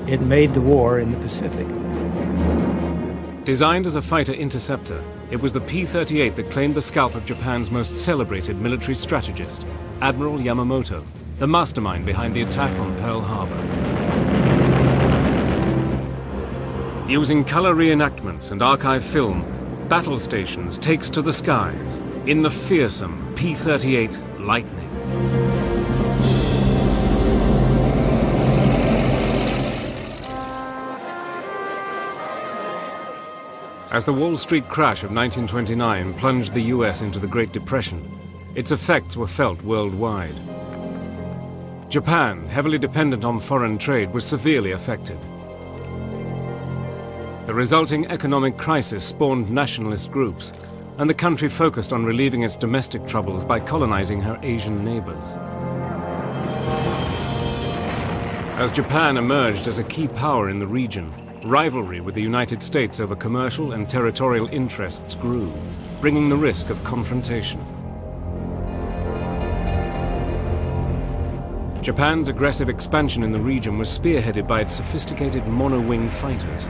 It made the war in the Pacific. Designed as a fighter interceptor, it was the P-38 that claimed the scalp of Japan's most celebrated military strategist, Admiral Yamamoto, the mastermind behind the attack on Pearl Harbor. Using color reenactments and archive film, Battle Stations takes to the skies in the fearsome P-38 Lightning. As the Wall Street crash of 1929 plunged the US into the Great Depression, its effects were felt worldwide. Japan, heavily dependent on foreign trade, was severely affected. The resulting economic crisis spawned nationalist groups, and the country focused on relieving its domestic troubles by colonizing her Asian neighbors. As Japan emerged as a key power in the region, rivalry with the United States over commercial and territorial interests grew, bringing the risk of confrontation. Japan's aggressive expansion in the region was spearheaded by its sophisticated mono-wing fighters.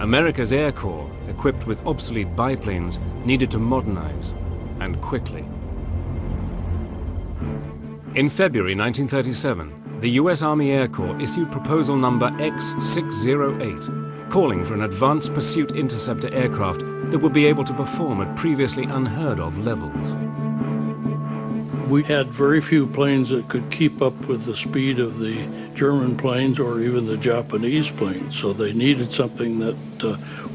America's Air Corps, equipped with obsolete biplanes, needed to modernize, and quickly. In February 1937, the US Army Air Corps issued proposal number X-608, calling for an advanced pursuit interceptor aircraft that would be able to perform at previously unheard of levels. We had very few planes that could keep up with the speed of the German planes or even the Japanese planes, so they needed something that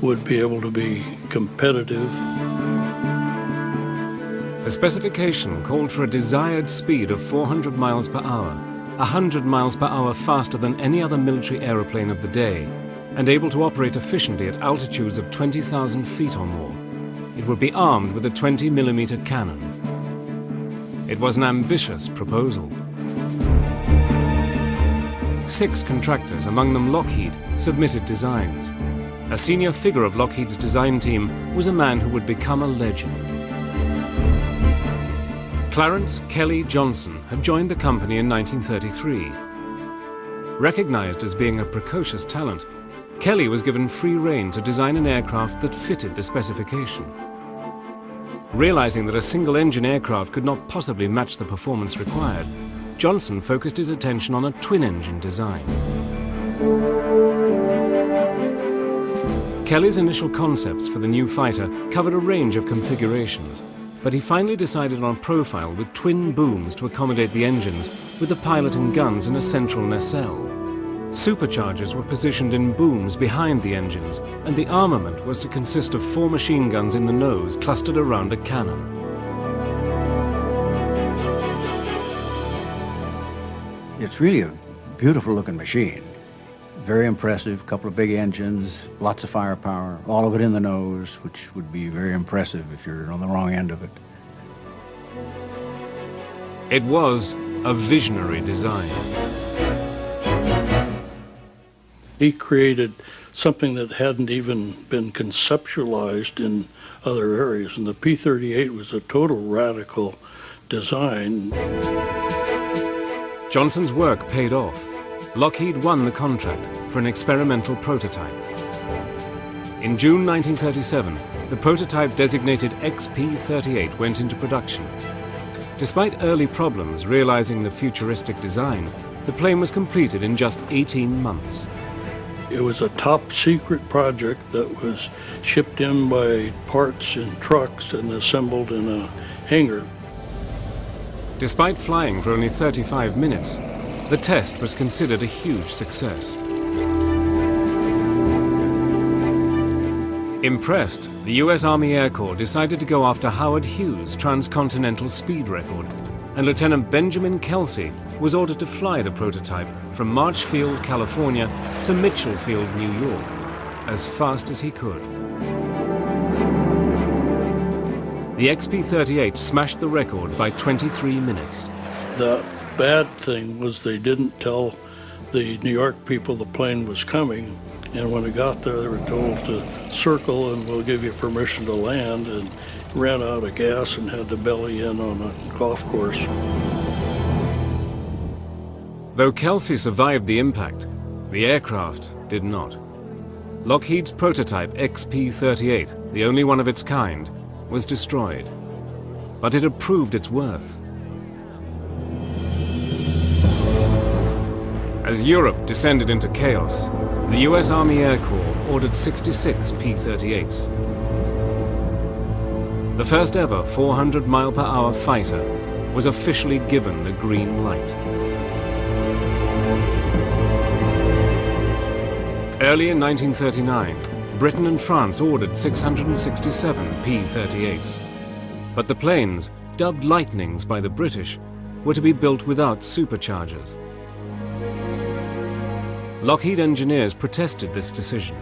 would be able to be competitive. The specification called for a desired speed of 400 miles per hour, 100 miles per hour faster than any other military aeroplane of the day, and able to operate efficiently at altitudes of 20,000 feet or more. It would be armed with a 20-millimeter cannon. It was an ambitious proposal. 6 contractors, among them Lockheed, submitted designs. A senior figure of Lockheed's design team was a man who would become a legend. Clarence Kelly Johnson had joined the company in 1933. Recognized as being a precocious talent, Kelly was given free rein to design an aircraft that fitted the specification. Realizing that a single-engine aircraft could not possibly match the performance required, Johnson focused his attention on a twin-engine design. Kelly's initial concepts for the new fighter covered a range of configurations, but he finally decided on a profile with twin booms to accommodate the engines, with the pilot and guns in a central nacelle. Superchargers were positioned in booms behind the engines, and the armament was to consist of 4 machine guns in the nose clustered around a cannon. It's really a beautiful looking machine. Very impressive, couple of big engines, lots of firepower, all of it in the nose, which would be very impressive if you're on the wrong end of it. It was a visionary design. He created something that hadn't even been conceptualized in other areas, and the P-38 was a total radical design. Johnson's work paid off. Lockheed won the contract for an experimental prototype. In June 1937, the prototype designated XP-38 went into production. Despite early problems realizing the futuristic design, the plane was completed in just 18 months. It was a top secret project that was shipped in by parts in trucks and assembled in a hangar. Despite flying for only 35 minutes, the test was considered a huge success. Impressed, the US Army Air Corps decided to go after Howard Hughes' transcontinental speed record, and Lieutenant Benjamin Kelsey was ordered to fly the prototype from Marchfield, California to Mitchell Field, New York, as fast as he could. The XP-38 smashed the record by 23 minutes. The bad thing was they didn't tell the New York people the plane was coming, and when it got there they were told to circle and we'll give you permission to land, and ran out of gas and had to belly in on a golf course. Though Kelsey survived the impact, the aircraft did not. Lockheed's prototype XP-38, the only one of its kind, was destroyed. But it had proved its worth. As Europe descended into chaos, the US Army Air Corps ordered 66 P-38s. The first ever 400-mile-per-hour fighter was officially given the green light. Early in 1939, Britain and France ordered 667 P-38s. But the planes, dubbed Lightnings by the British, were to be built without superchargers. Lockheed engineers protested this decision,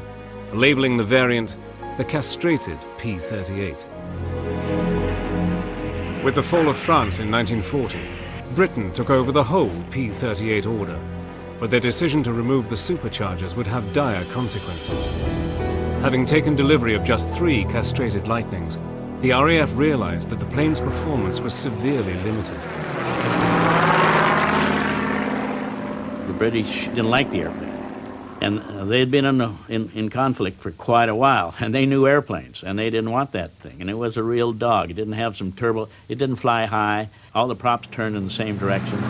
labeling the variant the castrated P-38. With the fall of France in 1940, Britain took over the whole P-38 order, but their decision to remove the superchargers would have dire consequences. Having taken delivery of just 3 castrated Lightnings, the RAF realized that the plane's performance was severely limited. The British didn't like the airplane. And they had been in conflict for quite a while, and they knew airplanes, and they didn't want that thing. And it was a real dog. It didn't have some turbo. It didn't fly high. All the props turned in the same direction.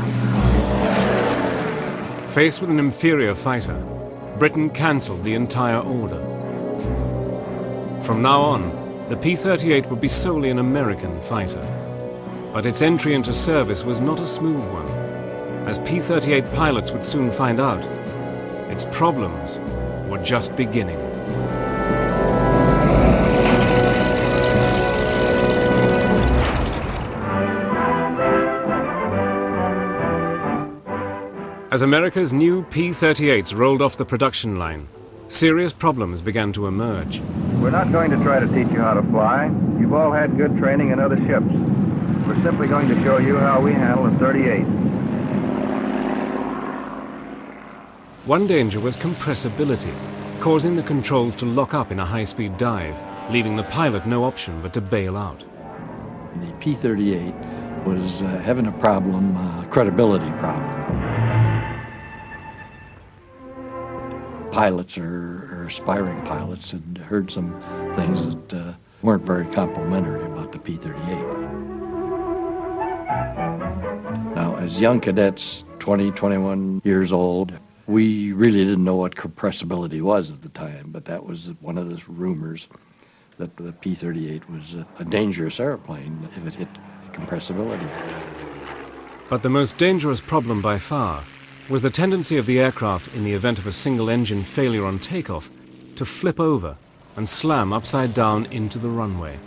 Faced with an inferior fighter, Britain cancelled the entire order. From now on, the P-38 would be solely an American fighter. But its entry into service was not a smooth one. As P-38 pilots would soon find out, its problems were just beginning. As America's new P-38s rolled off the production line, serious problems began to emerge. We're not going to try to teach you how to fly. You've all had good training in other ships. We're simply going to show you how we handle a 38. One danger was compressibility, causing the controls to lock up in a high-speed dive, leaving the pilot no option but to bail out. The P-38 was having a problem, credibility problem. Pilots or aspiring pilots had heard some things that weren't very complimentary about the P-38. Now, as young cadets, 20, 21 years old, we really didn't know what compressibility was at the time, but that was one of the rumors that the P-38 was a dangerous airplane if it hit compressibility. But the most dangerous problem by far was the tendency of the aircraft, in the event of a single-engine failure on takeoff, to flip over and slam upside down into the runway.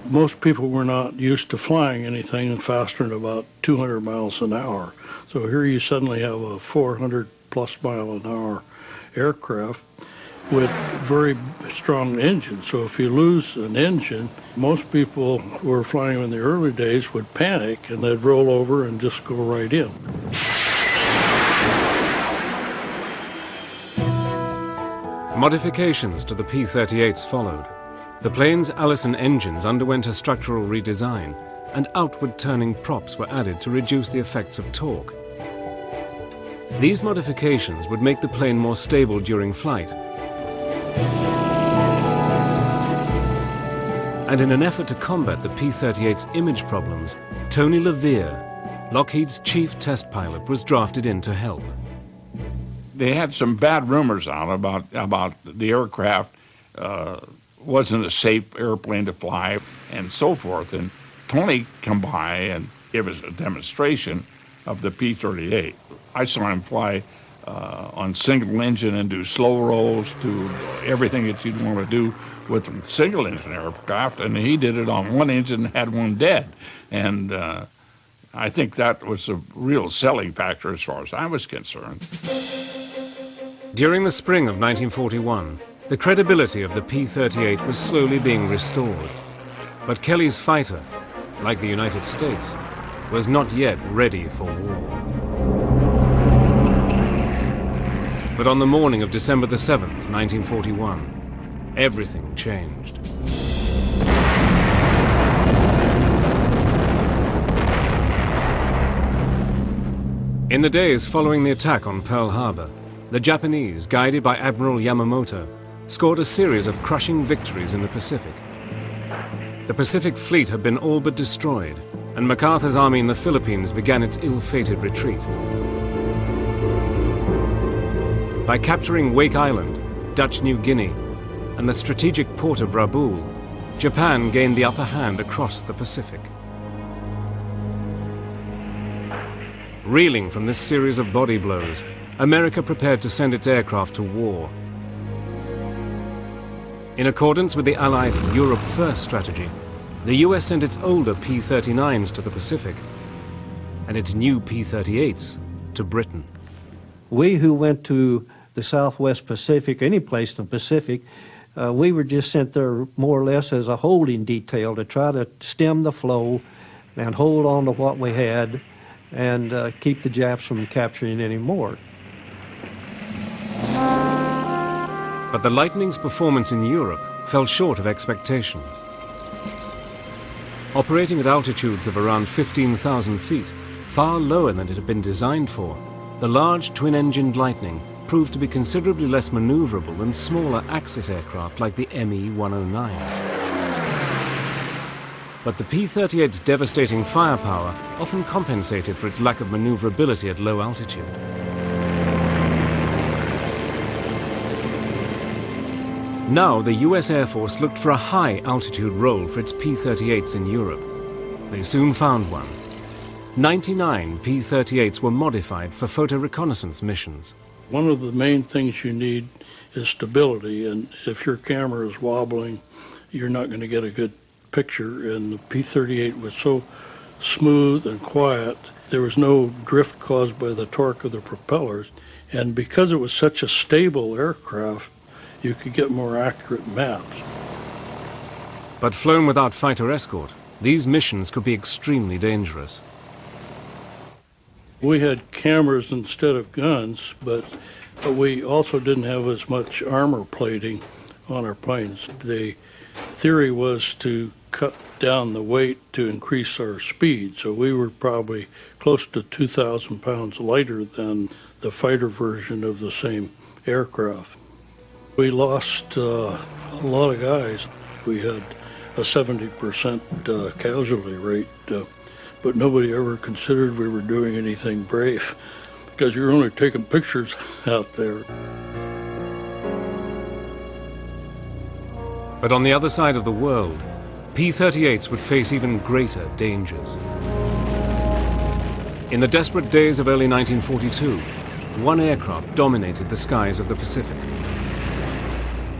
Most people were not used to flying anything faster than about 200 miles an hour. So here you suddenly have a 400-plus mile an hour aircraft with very strong engines. So if you lose an engine, most people who were flying in the early days would panic and they'd roll over and just go right in. Modifications to the P-38s followed. The plane's Allison engines underwent a structural redesign, and outward-turning props were added to reduce the effects of torque. These modifications would make the plane more stable during flight. And in an effort to combat the P-38's image problems, Tony LeVere, Lockheed's chief test pilot, was drafted in to help. They had some bad rumors out about the aircraft wasn't a safe airplane to fly and so forth. And Tony come by and give us a demonstration of the P-38. I saw him fly on single engine and do slow rolls, do everything that you'd want to do with a single engine aircraft, and he did it on one engine and had one dead. And I think that was a real selling factor as far as I was concerned. During the spring of 1941, the credibility of the P-38 was slowly being restored. But Kelly's fighter, like the United States, was not yet ready for war. But on the morning of December the 7th, 1941, everything changed. In the days following the attack on Pearl Harbor, the Japanese, guided by Admiral Yamamoto, scored a series of crushing victories in the Pacific. The Pacific Fleet had been all but destroyed, and MacArthur's army in the Philippines began its ill-fated retreat. By capturing Wake Island, Dutch New Guinea, and the strategic port of Rabaul, Japan gained the upper hand across the Pacific. Reeling from this series of body blows, America prepared to send its aircraft to war. In accordance with the Allied Europe First strategy, the US sent its older P-39s to the Pacific and its new P-38s to Britain. We who went to the Southwest Pacific, any place in the Pacific, we were just sent there more or less as a holding detail to try to stem the flow and hold on to what we had and keep the Japs from capturing any more. But the Lightning's performance in Europe fell short of expectations. Operating at altitudes of around 15,000 feet, far lower than it had been designed for, the large twin-engined Lightning proved to be considerably less maneuverable than smaller Axis aircraft like the ME-109. But the P-38's devastating firepower often compensated for its lack of maneuverability at low altitude. Now the US Air Force looked for a high-altitude role for its P-38s in Europe. They soon found one. 99 P-38s were modified for photo reconnaissance missions. One of the main things you need is stability, and if your camera is wobbling, you're not going to get a good picture, and the P-38 was so smooth and quiet, there was no drift caused by the torque of the propellers, and because it was such a stable aircraft, you could get more accurate maps. But flown without fighter escort, these missions could be extremely dangerous. We had cameras instead of guns, but we also didn't have as much armor plating on our planes. The theory was to cut down the weight to increase our speed, so we were probably close to 2,000 pounds lighter than the fighter version of the same aircraft. We lost a lot of guys. We had a 70% casualty rate, but nobody ever considered we were doing anything brave because you're only taking pictures out there. But on the other side of the world, P-38s would face even greater dangers. In the desperate days of early 1942, one aircraft dominated the skies of the Pacific.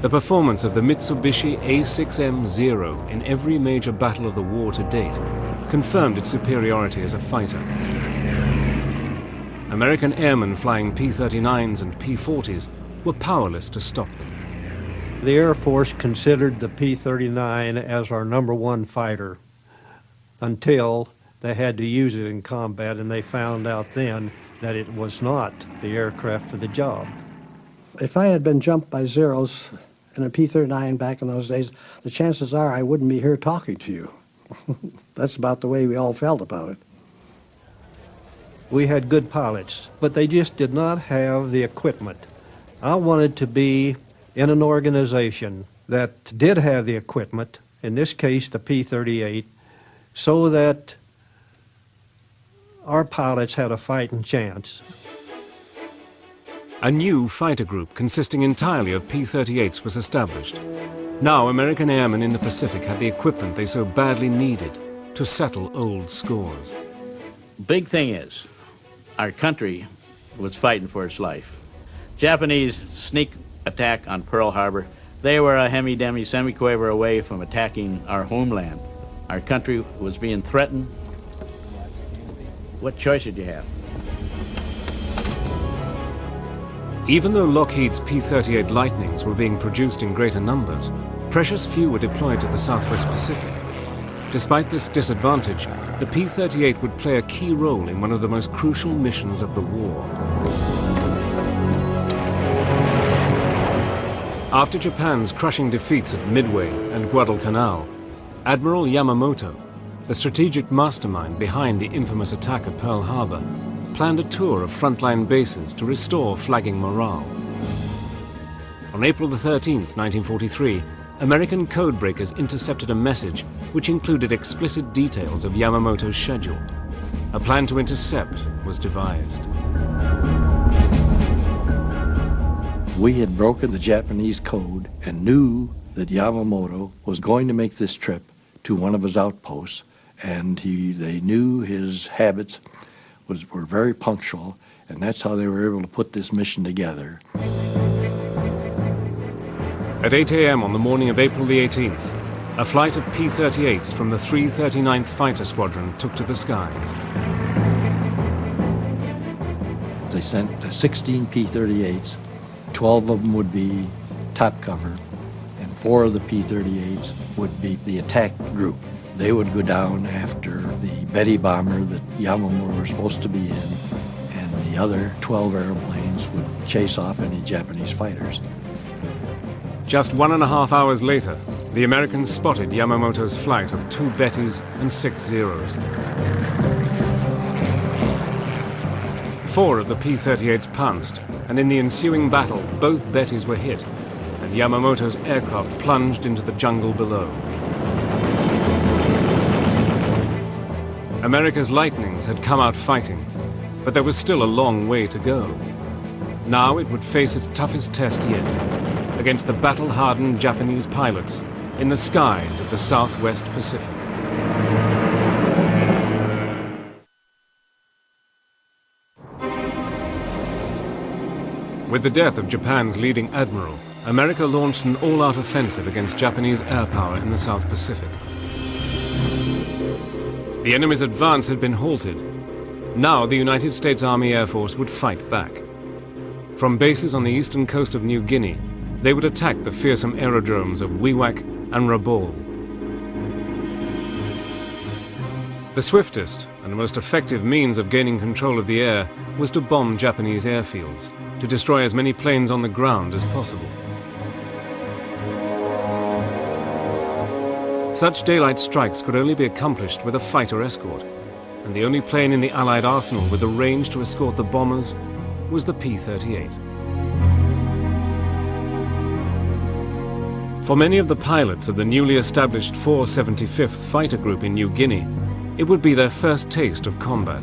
The performance of the Mitsubishi A6M-0 in every major battle of the war to date confirmed its superiority as a fighter. American airmen flying P-39s and P-40s were powerless to stop them. The Air Force considered the P-39 as our #1 fighter until they had to use it in combat, and they found out then that it was not the aircraft for the job. If I had been jumped by Zeros in a P-39 back in those days, the chances are I wouldn't be here talking to you. That's about the way we all felt about it. We had good pilots, but they just did not have the equipment. I wanted to be in an organization that did have the equipment, in this case the P-38, so that our pilots had a fighting chance. A new fighter group consisting entirely of P-38s was established. Now American airmen in the Pacific had the equipment they so badly needed to settle old scores. Big thing is, our country was fighting for its life. Japanese sneak attack on Pearl Harbor, they were a hemi-demi semi-quaver away from attacking our homeland. Our country was being threatened. What choice did you have? Even though Lockheed's P-38 Lightnings were being produced in greater numbers, precious few were deployed to the Southwest Pacific. Despite this disadvantage, the P-38 would play a key role in one of the most crucial missions of the war. After Japan's crushing defeats at Midway and Guadalcanal, Admiral Yamamoto, the strategic mastermind behind the infamous attack at Pearl Harbor, planned a tour of frontline bases to restore flagging morale. On April the 13th, 1943, American codebreakers intercepted a message which included explicit details of Yamamoto's schedule. A plan to intercept was devised. We had broken the Japanese code and knew that Yamamoto was going to make this trip to one of his outposts, and they knew his habits were very punctual, and that's how they were able to put this mission together. At 8 a.m. on the morning of April the 18th, a flight of P-38s from the 339th Fighter Squadron took to the skies. They sent 16 P-38s. 12 of them would be top cover, and 4 of the P-38s would be the attack group. They would go down after the Betty bomber that Yamamoto was supposed to be in, and the other 12 airplanes would chase off any Japanese fighters. Just 1.5 hours later, the Americans spotted Yamamoto's flight of 2 Bettys and 6 Zeros. 4 of the P-38s pounced, and in the ensuing battle, both Bettys were hit, and Yamamoto's aircraft plunged into the jungle below. America's Lightnings had come out fighting, but there was still a long way to go. Now it would face its toughest test yet, against the battle-hardened Japanese pilots in the skies of the Southwest Pacific. With the death of Japan's leading admiral, America launched an all-out offensive against Japanese air power in the South Pacific. The enemy's advance had been halted. Now the United States Army Air Force would fight back. From bases on the eastern coast of New Guinea, they would attack the fearsome aerodromes of Wewak and Rabaul. The swiftest and most effective means of gaining control of the air was to bomb Japanese airfields, to destroy as many planes on the ground as possible. Such daylight strikes could only be accomplished with a fighter escort, and the only plane in the Allied arsenal with the range to escort the bombers was the P-38. For many of the pilots of the newly established 475th Fighter Group in New Guinea, it would be their first taste of combat.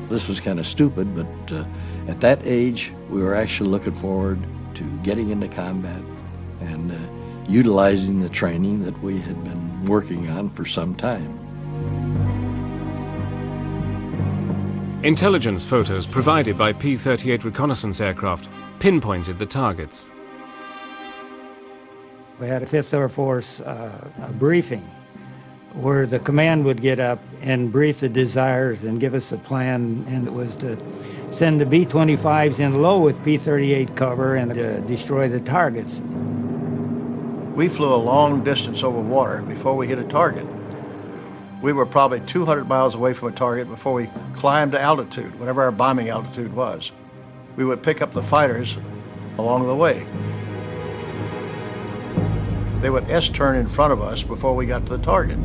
This was kind of stupid, but at that age, we were actually looking forward to getting into combat and utilizing the training that we had been working on for some time. Intelligence photos provided by P-38 reconnaissance aircraft pinpointed the targets. We had a 5th Air Force a briefing where the command would get up and brief the desires and give us a plan, and it was to send the B-25s in low with P-38 cover and destroy the targets. We flew a long distance over water before we hit a target. We were probably 200 miles away from a target before we climbed to altitude, whatever our bombing altitude was. We would pick up the fighters along the way. They would S-turn in front of us before we got to the target.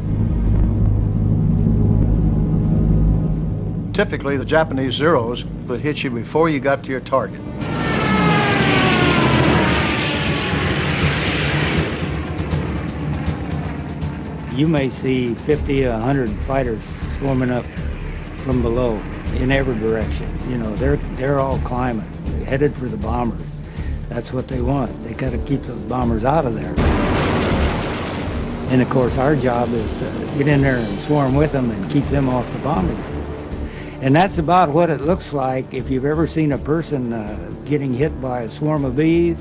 Typically, the Japanese Zeros would hit you before you got to your target. You may see 50, 100 fighters swarming up from below in every direction. You know, they're all climbing, headed for the bombers. That's what they want. They got to keep those bombers out of there. And of course, our job is to get in there and swarm with them and keep them off the bombing. And that's about what it looks like. If you've ever seen a person getting hit by a swarm of bees,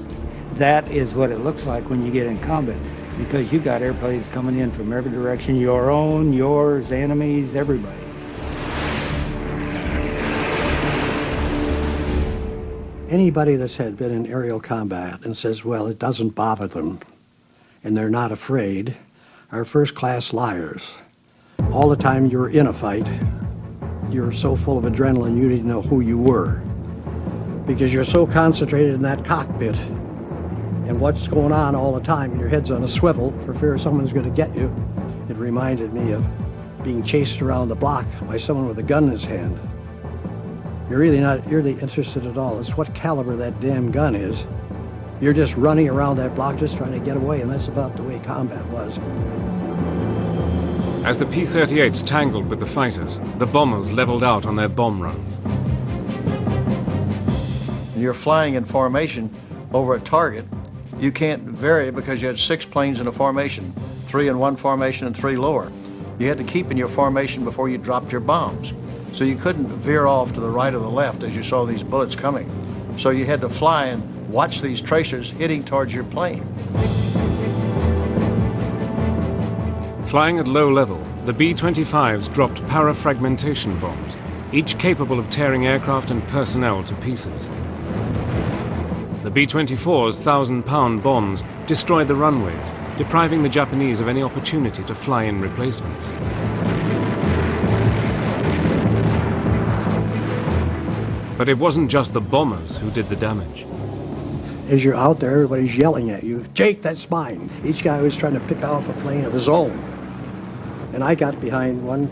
that is what it looks like when you get in combat. Because you got airplanes coming in from every direction, your own, yours, enemies, everybody. Anybody that's had been in aerial combat and says, well, it doesn't bother them and they're not afraid, are first-class liars. All the time you're in a fight, you're so full of adrenaline you didn't know who you were, because you're so concentrated in that cockpit and what's going on all the time. Your head's on a swivel for fear someone's going to get you. It reminded me of being chased around the block by someone with a gun in his hand. You're really not really interested at all. It's what caliber that damn gun is. You're just running around that block just trying to get away, and that's about the way combat was. As the P-38s tangled with the fighters, the bombers leveled out on their bomb runs. You're flying in formation over a target. You can't vary because you had 6 planes in a formation, 3 in one formation and 3 lower. You had to keep in your formation before you dropped your bombs. So you couldn't veer off to the right or the left as you saw these bullets coming. So you had to fly and watch these tracers hitting towards your plane. Flying at low level, the B-25s dropped parafragmentation bombs, each capable of tearing aircraft and personnel to pieces. The B-24's 1,000-pound bombs destroyed the runways, depriving the Japanese of any opportunity to fly in replacements. But it wasn't just the bombers who did the damage. As you're out there, everybody's yelling at you, "Jake, that's mine." Each guy was trying to pick off a plane of his own. And I got behind one.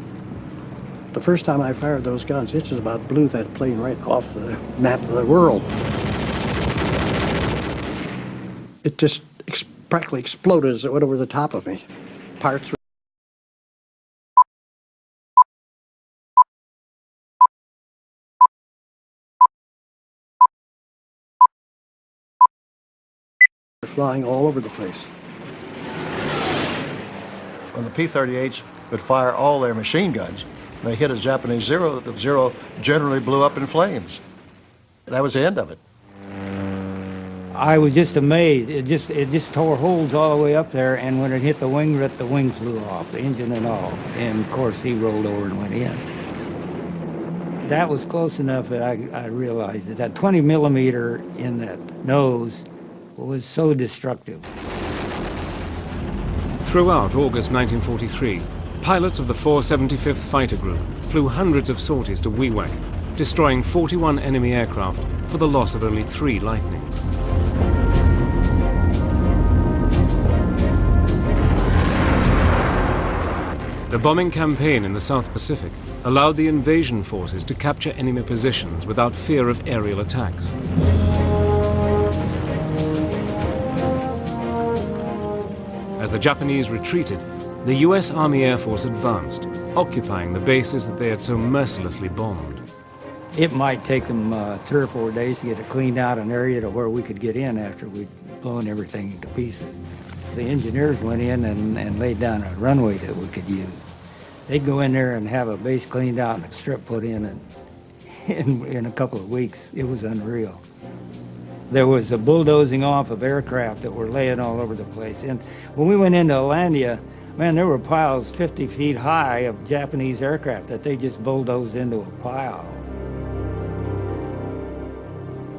The first time I fired those guns, it just about blew that plane right off the map of the world. It just practically exploded as it went over the top of me. Parts were flying all over the place. When the P-38s would fire all their machine guns, they hit a Japanese Zero, the Zero generally blew up in flames. That was the end of it. I was just amazed. It just tore holes all the way up there, and when it hit the wing flew off, the engine and all. And of course, he rolled over and went in. That was close enough that I realized that 20 millimeter in that nose was so destructive. Throughout August 1943, pilots of the 475th Fighter Group flew hundreds of sorties to Wewak, destroying 41 enemy aircraft for the loss of only 3 Lightnings. The bombing campaign in the South Pacific allowed the invasion forces to capture enemy positions without fear of aerial attacks. As the Japanese retreated, the US Army Air Force advanced, occupying the bases that they had so mercilessly bombed. It might take them 3 or 4 days to get it cleaned out an area to where we could get in after we'd blown everything to pieces. The engineers went in and laid down a runway that we could use. They'd go in there and have a base cleaned out and a strip put in, and in a couple of weeks, it was unreal. There was a bulldozing off of aircraft that were laying all over the place. And when we went into Alandia, man, there were piles 50 feet high of Japanese aircraft that they just bulldozed into a pile.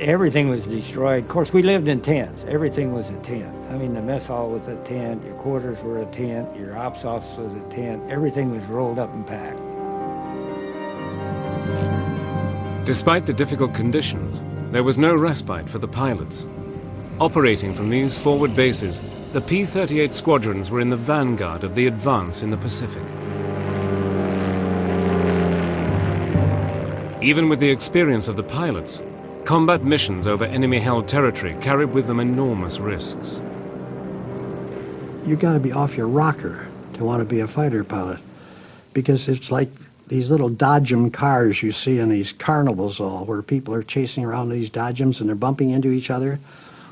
Everything was destroyed. Of course, we lived in tents. Everything was a tent. I mean, the mess hall was a tent, your quarters were a tent, your ops office was a tent. Everything was rolled up and packed. Despite the difficult conditions, there was no respite for the pilots. Operating from these forward bases, the P-38 squadrons were in the vanguard of the advance in the Pacific. Even with the experience of the pilots, combat missions over enemy-held territory carried with them enormous risks. You got to be off your rocker to want to be a fighter pilot, because it's like these little Dodgem cars you see in these carnivals all, where people are chasing around these Dodgems and they're bumping into each other.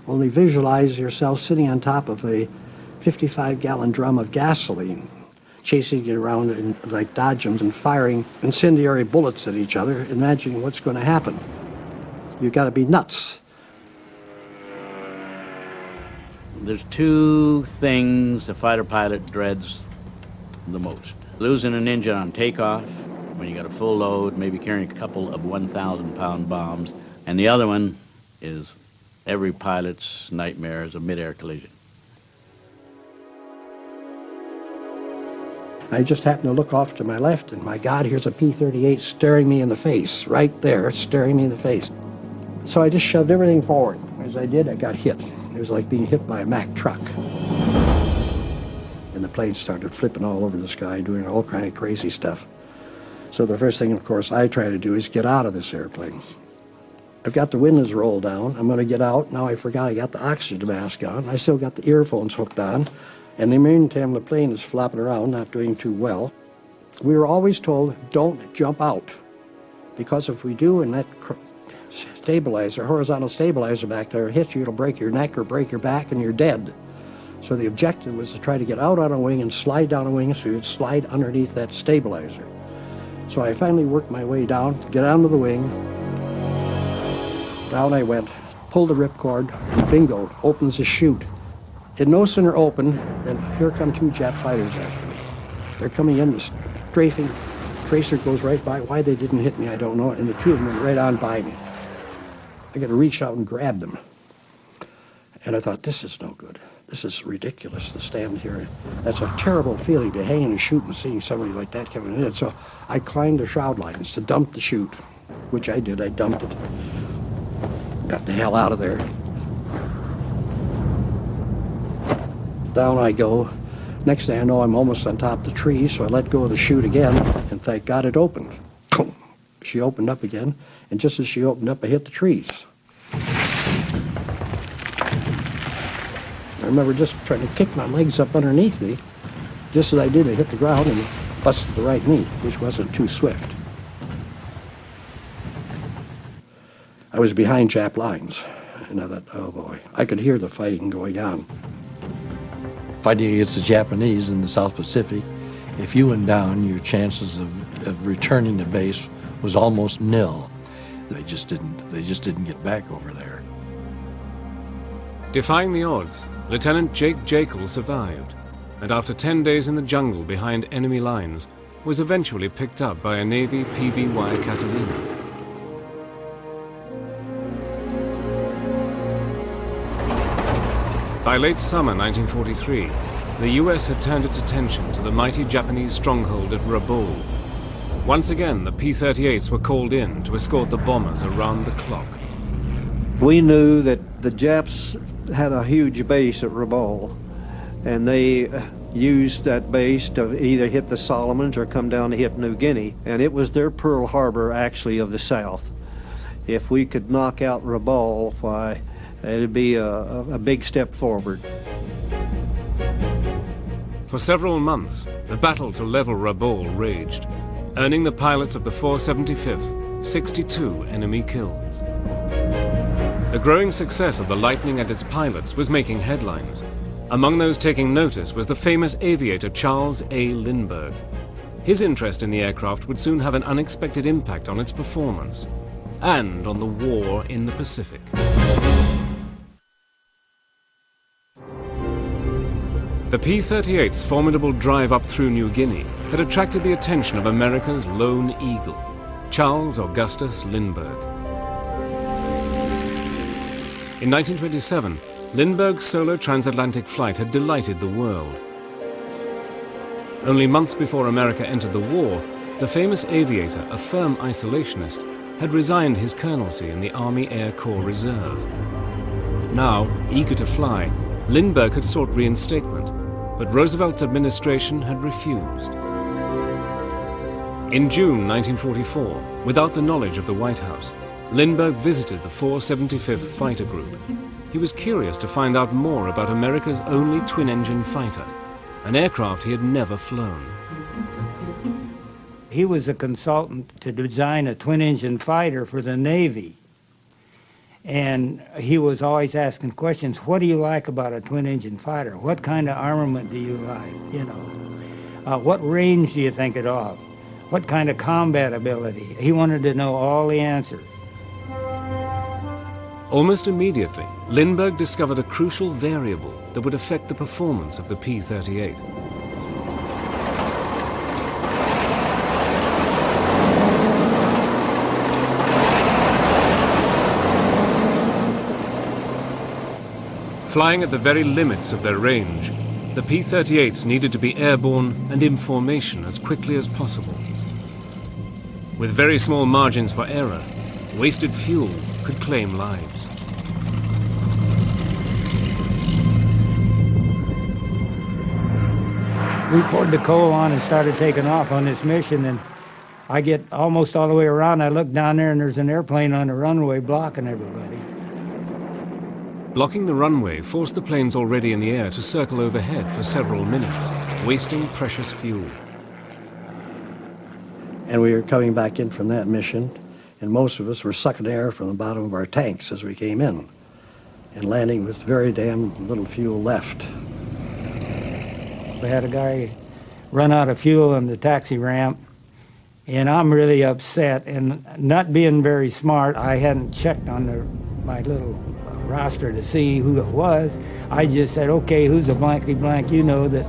Only visualize yourself sitting on top of a 55-gallon drum of gasoline, chasing it around in, like Dodgems, and firing incendiary bullets at each other, imagining what's going to happen. You've got to be nuts. There's 2 things a fighter pilot dreads the most. Losing an engine on takeoff, when you got a full load, maybe carrying a couple of 1,000-pound bombs. And the other one is every pilot's nightmare is a mid-air collision. I just happened to look off to my left, and my God, here's a P-38 staring me in the face, right there, staring me in the face. So I just shoved everything forward. As I did, I got hit. It was like being hit by a Mack truck. And the plane started flipping all over the sky, doing all kind of crazy stuff. So the first thing, of course, I try to do is get out of this airplane. I've got the windows rolled down. I'm going to get out. Now I forgot I got the oxygen mask on. I still got the earphones hooked on. And the meantime, the plane is flopping around, not doing too well. We were always told, don't jump out. Because if we do, and that stabilizer, horizontal stabilizer back there hits you, it'll break your neck or break your back and you're dead. So the objective was to try to get out on a wing and slide down a wing so you'd slide underneath that stabilizer. So I finally worked my way down, get onto the wing. Down I went, pulled the ripcord, and bingo, opens the chute. It no sooner opened than here come two Jet fighters after me. They're coming in, the strafing tracer goes right by. Why they didn't hit me, I don't know, and the two of them went right on by me. I got to reach out and grab them. And I thought, this is no good. This is ridiculous to stand here. That's a terrible feeling to hang in a chute and seeing somebody like that coming in. So I climbed the shroud lines to dump the chute, which I did. I dumped it. Got the hell out of there. Down I go. Next thing I know, I'm almost on top of the tree, so I let go of the chute again, and thank God it opened. She opened up again, and just as she opened up, I hit the trees. I remember just trying to kick my legs up underneath me. Just as I did, I hit the ground and busted the right knee, which wasn't too swift. I was behind Jap lines, and I thought, oh boy, I could hear the fighting going on. Fighting against the Japanese in the South Pacific, if you went down, your chances of returning to base was almost nil. They just didn't get back over there. Defying the odds, Lieutenant Jake Jekyll survived, and after 10 days in the jungle behind enemy lines, was eventually picked up by a Navy PBY Catalina. By late summer 1943, the US had turned its attention to the mighty Japanese stronghold at Rabaul. Once again, the P-38s were called in to escort the bombers around the clock. We knew that the Japs had a huge base at Rabaul, and they used that base to either hit the Solomons or come down to hit New Guinea, and it was their Pearl Harbor, actually, of the South. If we could knock out Rabaul, why, it'd be a big step forward. For several months, the battle to level Rabaul raged, earning the pilots of the 475th 62 enemy kills. The growing success of the Lightning and its pilots was making headlines. Among those taking notice was the famous aviator Charles A. Lindbergh. His interest in the aircraft would soon have an unexpected impact on its performance and on the war in the Pacific. The P-38's formidable drive up through New Guinea had attracted the attention of America's lone eagle, Charles Augustus Lindbergh. In 1927, Lindbergh's solo transatlantic flight had delighted the world. Only months before America entered the war, the famous aviator, a firm isolationist, had resigned his colonelcy in the Army Air Corps Reserve. Now, eager to fly, Lindbergh had sought reinstatement, but Roosevelt's administration had refused. In June 1944, without the knowledge of the White House, Lindbergh visited the 475th Fighter Group. He was curious to find out more about America's only twin-engine fighter, an aircraft he had never flown. He was a consultant to design a twin-engine fighter for the Navy. And he was always asking questions, what do you like about a twin-engine fighter? What kind of armament do you like? You know, what range do you think it off? What kind of combat ability? He wanted to know all the answers. Almost immediately, Lindbergh discovered a crucial variable that would affect the performance of the P-38. Flying at the very limits of their range, the P-38s needed to be airborne and in formation as quickly as possible. With very small margins for error, wasted fuel could claim lives. We poured the coal on and started taking off on this mission, and I get almost all the way around. I look down there, and there's an airplane on the runway blocking everybody. Blocking the runway forced the planes already in the air to circle overhead for several minutes, wasting precious fuel. And we were coming back in from that mission, and most of us were sucking air from the bottom of our tanks as we came in, and landing with very damn little fuel left. We had a guy run out of fuel on the taxi ramp, and I'm really upset. And not being very smart, I hadn't checked on my little roster to see who it was. I just said, okay, who's the blankety blank you know that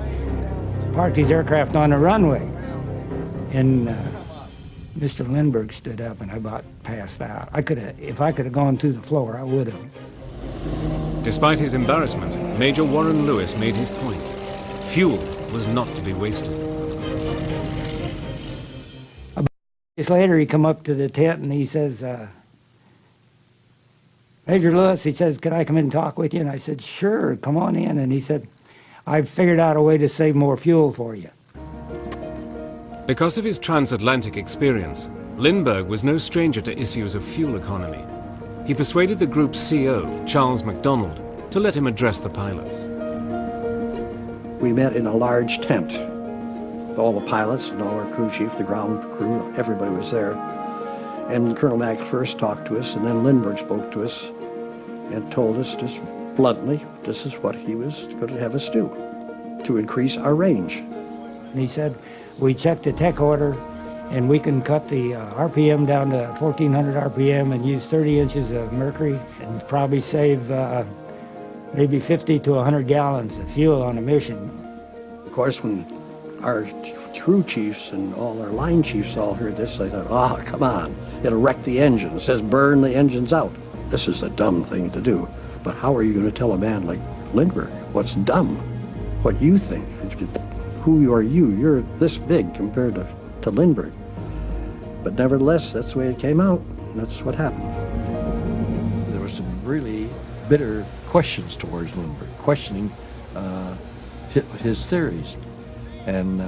parked these aircraft on the runway? And Mr. Lindbergh stood up, and I about passed out. If I could have gone through the floor, I would have. Despite his embarrassment, Major Warren Lewis made his point. Fuel was not to be wasted. About days later, he come up to the tent and he says, Major Lewis, he says, can I come in and talk with you? And I said, sure, come on in. And he said, I've figured out a way to save more fuel for you. Because of his transatlantic experience, Lindbergh was no stranger to issues of fuel economy. He persuaded the group's CO, Charles MacDonald, to let him address the pilots. We met in a large tent. All the pilots and all our crew chief, the ground crew, everybody was there. And Colonel Mack first talked to us, and then Lindbergh spoke to us and told us just bluntly this is what he was going to have us do to increase our range. And he said, we checked the tech order, and we can cut the RPM down to 1,400 RPM and use 30 inches of mercury and probably save maybe 50 to 100 gallons of fuel on a mission. Of course, when our crew chiefs and all our line chiefs all heard this, they thought, oh, come on, it'll wreck the engine. It says burn the engines out. This is a dumb thing to do. But how are you going to tell a man like Lindbergh what's dumb? What you think? Who are you? You're this big compared to Lindbergh. But nevertheless, that's the way it came out, and that's what happened. There were some really bitter questions towards Lindbergh, questioning his theories. And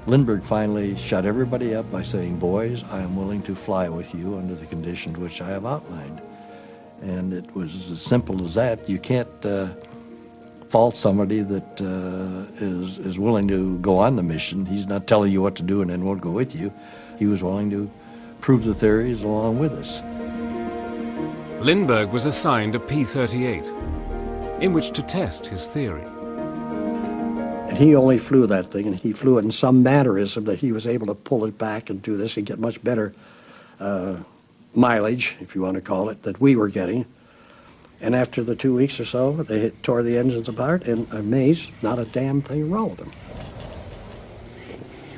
Lindbergh finally shut everybody up by saying, boys, I am willing to fly with you under the conditions which I have outlined. And it was as simple as that. You can't fault somebody that is willing to go on the mission. He's not telling you what to do and then won't go with you. He was willing to prove the theories along with us. Lindbergh was assigned a P-38, in which to test his theory. And he only flew that thing, and he flew it in some mannerism that he was able to pull it back and do this and get much better mileage, if you want to call it, that we were getting. And after the 2 weeks or so, they tore the engines apart, and amazed, not a damn thing wrong with them.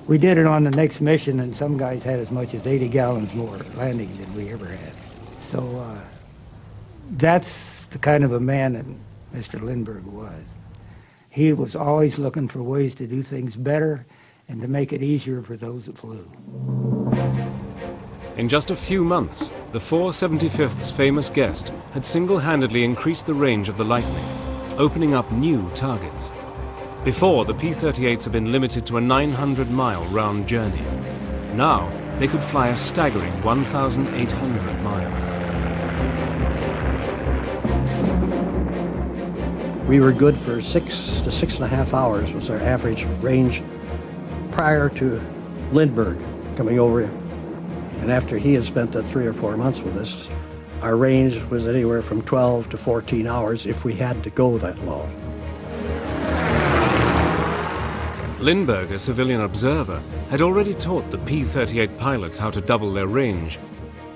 We did it on the next mission, and some guys had as much as 80 gallons more landing than we ever had. So that's the kind of a man that Mr. Lindbergh was. He was always looking for ways to do things better and to make it easier for those that flew. In just a few months, the 475th's famous guest had single-handedly increased the range of the Lightning, opening up new targets. Before, the P-38s had been limited to a 900-mile round journey. Now, they could fly a staggering 1,800 miles. We were good for 6 to 6.5 hours was our average range prior to Lindbergh coming over. And after he had spent that 3 or 4 months with us, our range was anywhere from 12 to 14 hours if we had to go that long. Lindbergh, a civilian observer, had already taught the P-38 pilots how to double their range,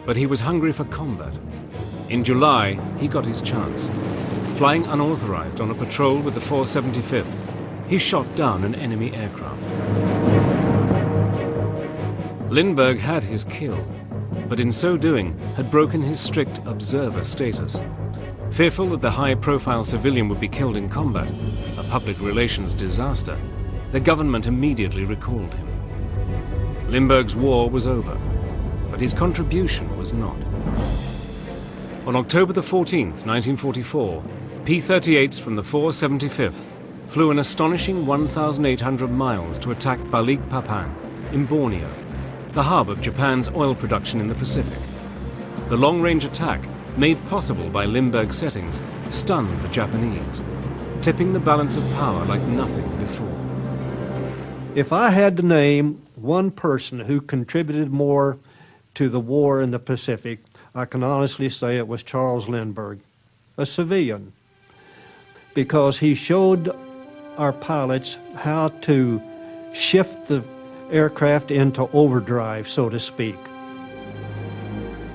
but he was hungry for combat. In July, he got his chance. Flying unauthorized on a patrol with the 475th, he shot down an enemy aircraft. Lindbergh had his kill, but in so doing had broken his strict observer status. Fearful that the high-profile civilian would be killed in combat, a public relations disaster, the government immediately recalled him. Lindbergh's war was over, but his contribution was not. On October the 14th, 1944, P-38s from the 475th flew an astonishing 1,800 miles to attack Balikpapan in Borneo. the hub of Japan's oil production in the Pacific. The long-range attack, made possible by Limburg settings, stunned the Japanese, tipping the balance of power like nothing before. If I had to name one person who contributed more to the war in the Pacific, I can honestly say it was Charles Lindbergh, a civilian, because he showed our pilots how to shift the aircraft into overdrive, so to speak.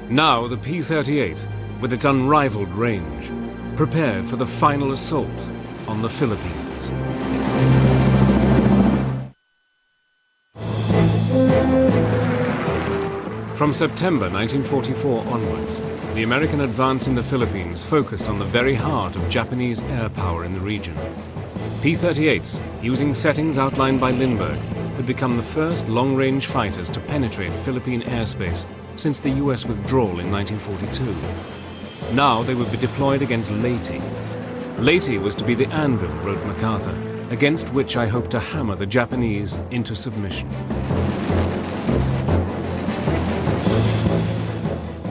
Now the P-38, with its unrivaled range, prepared for the final assault on the Philippines. From September 1944 onwards, the American advance in the Philippines focused on the very heart of Japanese air power in the region. P-38s, using settings outlined by Lindbergh, had become the first long-range fighters to penetrate Philippine airspace since the US withdrawal in 1942. Now they would be deployed against Leyte. Leyte was to be the anvil, wrote MacArthur, against which I hope to hammer the Japanese into submission.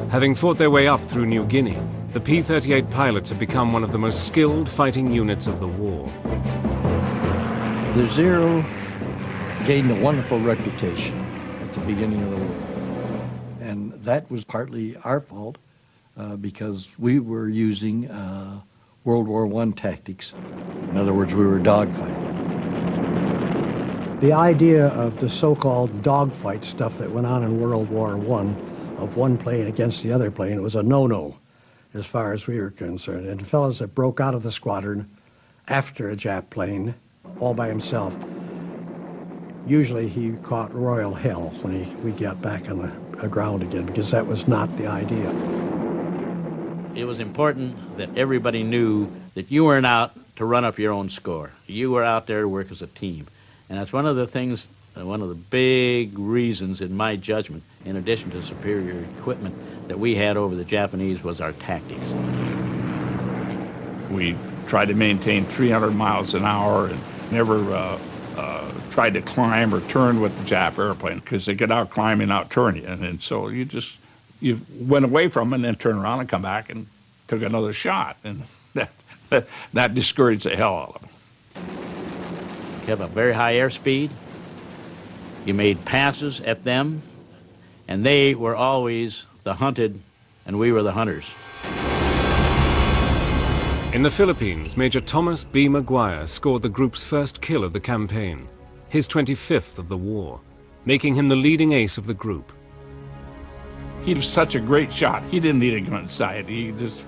Having fought their way up through New Guinea, the P-38 pilots had become one of the most skilled fighting units of the war. The Zero gained a wonderful reputation at the beginning of the war. And that was partly our fault because we were using World War I tactics. In other words, we were dogfighting. The idea of the so-called dogfight stuff that went on in World War I, of one plane against the other plane, was a no-no as far as we were concerned. And fellows that broke out of the squadron after a Jap plane all by himself, usually he caught royal hell when we got back on the ground again, because that was not the idea. It was important that everybody knew that you weren't out to run up your own score. You were out there to work as a team. And that's one of the things, one of the big reasons in my judgment, in addition to superior equipment that we had over the Japanese, was our tactics. We tried to maintain 300 miles an hour and never tried to climb or turn with the Jap airplane, because they could out-climb and out-turn you. And so you went away from them and then turned around and come back and took another shot. And that discouraged the hell out of them. You have a very high airspeed. You made passes at them, and they were always the hunted, and we were the hunters. In the Philippines, Major Thomas B. Maguire scored the group's first kill of the campaign, his 25th of the war, making him the leading ace of the group. He was such a great shot. He didn't need a gun sight. He just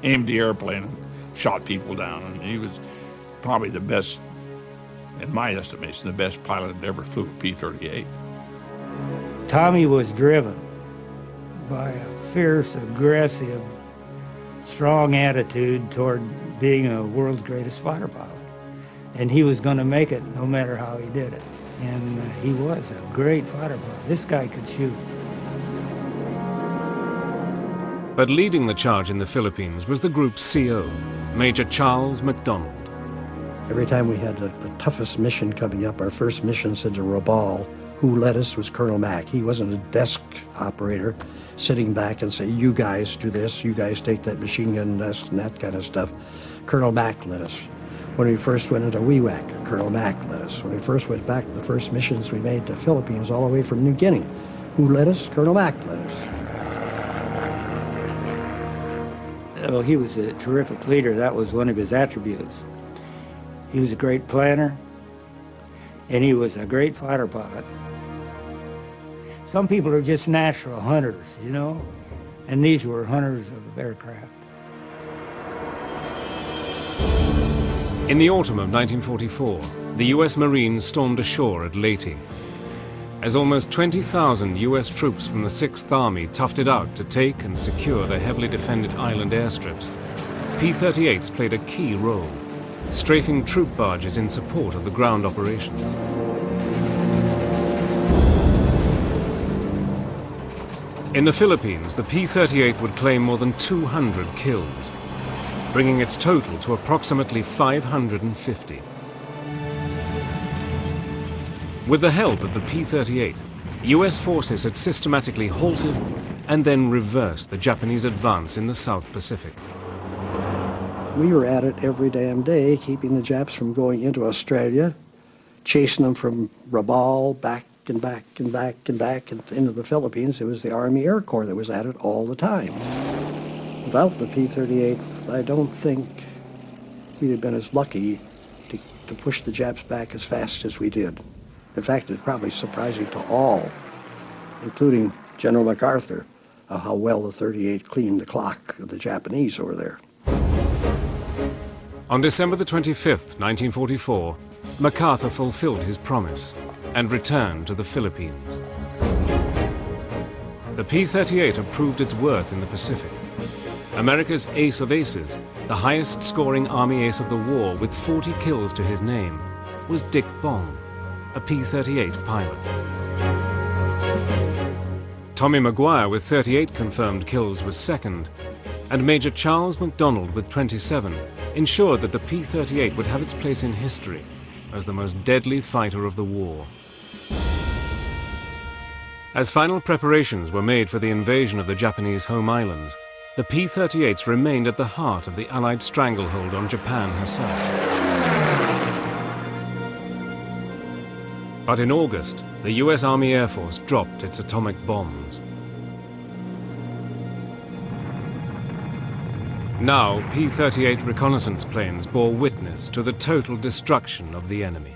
aimed the airplane and shot people down. And he was probably the best, in my estimation, the best pilot that ever flew a P-38. Tommy was driven by a fierce, aggressive, strong attitude toward being a world's greatest fighter pilot. And he was going to make it no matter how he did it. And he was a great fighter pilot. This guy could shoot. But leading the charge in the Philippines was the group's CO, Major Charles MacDonald. Every time we had the toughest mission coming up, our first mission said to Rabaul, who led us was Colonel Mack. He wasn't a desk operator sitting back and say, you guys do this, you guys take that machine gun desk and that kind of stuff. Colonel Mack led us. When we first went into WEWAC, Colonel Mack led us. When we first went back, the first missions we made to the Philippines all the way from New Guinea, who led us? Colonel Mack led us. Oh, he was a terrific leader. That was one of his attributes. He was a great planner, and he was a great fighter pilot. Some people are just natural hunters, you know, and these were hunters of aircraft. In the autumn of 1944, the US Marines stormed ashore at Leyte. As almost 20,000 US troops from the 6th Army toughed it out to take and secure the heavily defended island airstrips, P-38s played a key role, strafing troop barges in support of the ground operations. In the Philippines, the P-38 would claim more than 200 kills, bringing its total to approximately 550. With the help of the P-38, US forces had systematically halted and then reversed the Japanese advance in the South Pacific. We were at it every damn day, keeping the Japs from going into Australia, chasing them from Rabaul back and back and back and back and into the Philippines. It was the Army Air Corps that was at it all the time. Without the P-38, I don't think we'd have been as lucky to push the Japs back as fast as we did. In fact, it's probably surprising to all, including General MacArthur, how well the 38 cleaned the clock of the Japanese over there. On December the 25th, 1944, MacArthur fulfilled his promise and returned to the Philippines. The P-38 had proved its worth in the Pacific. America's ace of aces, the highest scoring Army ace of the war with 40 kills to his name, was Dick Bong, a P-38 pilot. Tommy Maguire with 38 confirmed kills was second, and Major Charles MacDonald with 27 ensured that the P-38 would have its place in history as the most deadly fighter of the war. As final preparations were made for the invasion of the Japanese home islands, the P-38s remained at the heart of the Allied stranglehold on Japan herself. But in August, the US Army Air Force dropped its atomic bombs. Now, P-38 reconnaissance planes bore witness to the total destruction of the enemy.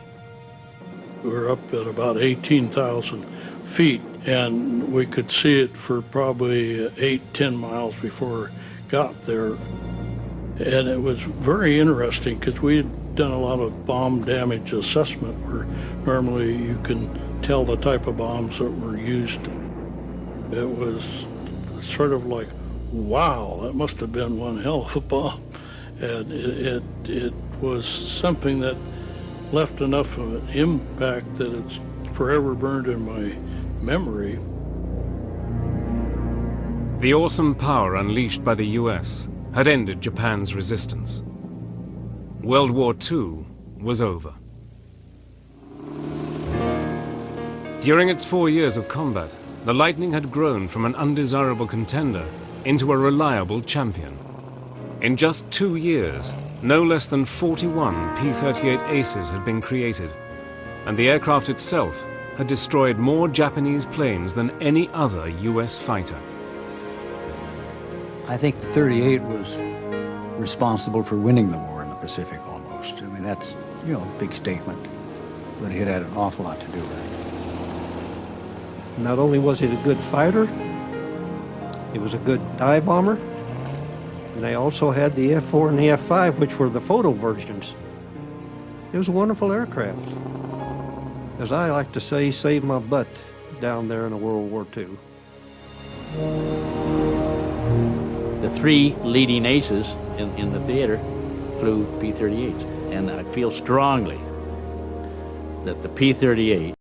We were up at about 18,000 feet, and we could see it for probably 8-10 miles before it got there. And it was very interesting because we had done a lot of bomb damage assessment where normally you can tell the type of bombs that were used. It was sort of like, wow, that must have been one hell of a bomb. And it was something that left enough of an impact that it's forever burned in my memory. The awesome power unleashed by the US had ended Japan's resistance. World War II was over. During its 4 years of combat, the Lightning had grown from an undesirable contender into a reliable champion. In just 2 years, no less than 41 P-38 aces had been created, and the aircraft itself had destroyed more Japanese planes than any other US fighter. I think the 38 was responsible for winning the war in the Pacific almost. I mean, that's, you know, a big statement, but it had an awful lot to do with it. Not only was it a good fighter, it was a good dive bomber, and they also had the F-4 and the F-5, which were the photo versions. It was a wonderful aircraft. As I like to say, saved my butt down there in World War II. The three leading aces in the theater flew P-38s, and I feel strongly that the P-38